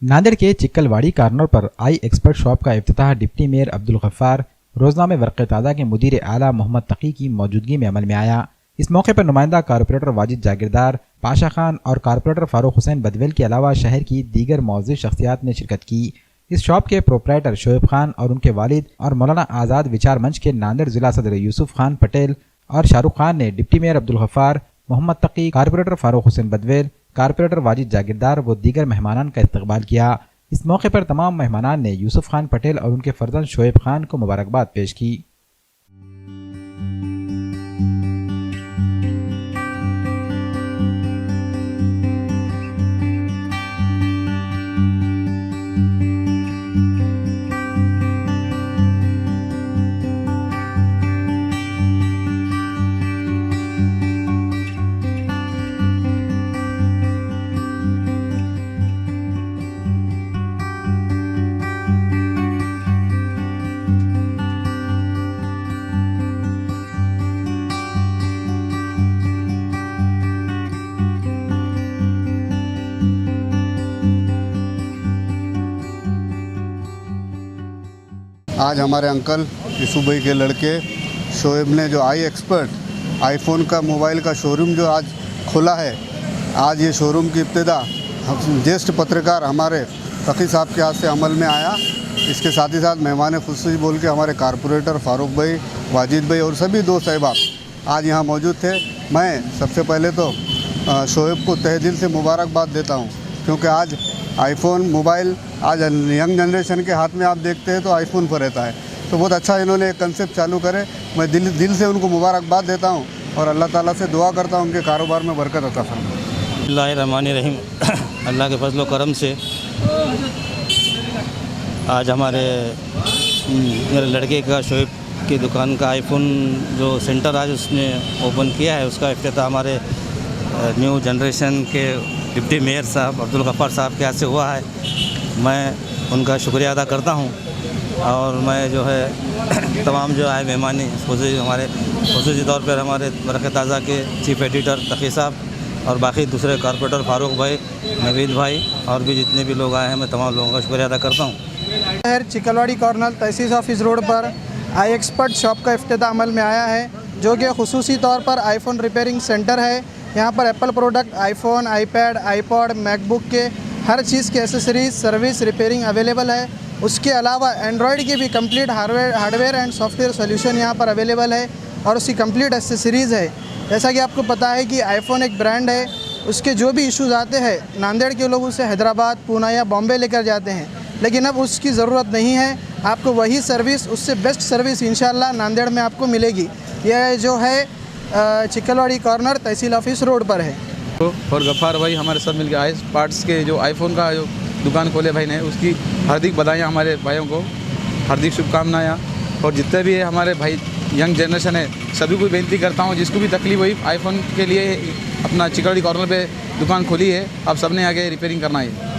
नांदेड़ के चिक्कलवाड़ी कार्नर पर आई expert shop का इफ्तिताह डिप्टी मेयर अब्दुल गफ्फार रोजनामे वर्क़े ताज़ा के मुदीर आला मोहम्मद तकी की मौजूदगी में अमल में आया। इस मौके पर नुमाइंदा कारपोरेटर वाजिद जागीरदार, पाशा खान और कारपोरेटर फारूक हुसैन बदवेल के अलावा शहर की दीगर मौजूद शख्सियात ने शिरकत की। इस शॉप के प्रोपराइटर शोएब खान और उनके वालिद और मौलाना आज़ाद विचार मंच के नांदेड़ जिला सदर यूसुफ खान पटेल और शाहरुख खान ने डिप्टी मेयर अब्दुल गफ्फार, मोहम्मद तकी, कारपोरेटर फारूक हुसैन बदवेल, कारपोरेटर वाजिद जागीरदार व दीगर मेहमानान का इस्तकबाल किया। इस मौके पर तमाम मेहमानान ने यूसुफ खान पटेल और उनके फर्जंद शोएब खान को मुबारकबाद पेश की। आज हमारे अंकल यूसुफ भाई के लड़के शोएब ने जो आई एक्सपर्ट आईफोन का मोबाइल का शोरूम जो आज खोला है, आज ये शोरूम की इब्तिदा ज्येष्ठ पत्रकार हमारे तकी साहब के हाथ से अमल में आया। इसके साथ ही साथ मेहमान खुशी बोल के हमारे कारपोरेटर फारूक भाई, वाजिद भाई और सभी दोस्त अहबाब आज यहाँ मौजूद थे। मैं सबसे पहले तो शोएब को तहे दिल से मुबारकबाद देता हूँ, क्योंकि आज आईफोन मोबाइल आज यंग जनरेशन के हाथ में आप देखते हैं तो आईफोन पर रहता है, तो बहुत अच्छा इन्होंने एक कंसेप्ट चालू करे। मैं दिल से उनको मुबारकबाद देता हूँ और अल्लाह ताला से दुआ करता हूँ उनके कारोबार में बरकत अता फरमाए। बिस्मिल्लाहिर्रहमानिर्रहीम। अल्लाह के फजल करम से आज मेरे लड़के का शोएब की दुकान का आईफोन जो सेंटर आज उसने ओपन किया है, उसका इफ्तिताह हमारे न्यू जनरेशन के डिप्टी मेयर साहब अब्दुल गफ्फार साहब के हाथ से हुआ है। मैं उनका शुक्रिया अदा करता हूं और मैं जो है तमाम जो आए मेहमानी खुसूसी तौर पर हमारे वर्क़े ताज़ा के चीफ एडिटर तकी साहब और बाकी दूसरे कारपोरेटर फारूक भाई, नवीद भाई और भी जितने भी लोग आए हैं, मैं तमाम लोगों का शुक्रिया अदा करता हूँ। शहर चिक्कलवाड़ी कॉर्नर तहसील ऑफिस रोड पर आई एक्सपर्ट शॉप का इफ्तिताह अमल में आया है, जो कि खुसूसी तौर पर आईफोन रिपेयरिंग सेंटर है। यहाँ पर Apple product, iPhone, iPad, iPod, MacBook के हर चीज़ के एसेसरीज, सर्विस, रिपेयरिंग अवेलेबल है। उसके अलावा एंड्रॉयड की भी complete hardware and software solution यहाँ पर अवेलेबल है और उसकी कंप्लीट एसेसरीज़ है। जैसा कि आपको पता है कि आईफोन एक ब्रांड है, उसके जो भी इश्यूज़ आते हैं नांदेड़ के लोग उसे हैदराबाद, पूना या बॉम्बे लेकर जाते हैं, लेकिन अब उसकी ज़रूरत नहीं है। आपको वही सर्विस, उससे बेस्ट सर्विस इंशाल्लाह नांदेड़ में आपको मिलेगी। यह जो है चिक्कलवाड़ी कॉर्नर तहसील ऑफिस रोड पर है। और गफ्फार भाई हमारे साथ मिलकर आई पार्ट्स के जो आईफोन का जो दुकान खोले भाई ने, उसकी हार्दिक बधाइयाँ हमारे भाइयों को, हार्दिक शुभकामनाएँ। और जितने भी हमारे भाई यंग जनरेशन है, सभी को बेनती करता हूँ जिसको भी तकलीफ हुई आईफोन के लिए अपना चिक्कलवाड़ी कॉर्नर पे दुकान खोली है, आप सबने आगे रिपेयरिंग करना है।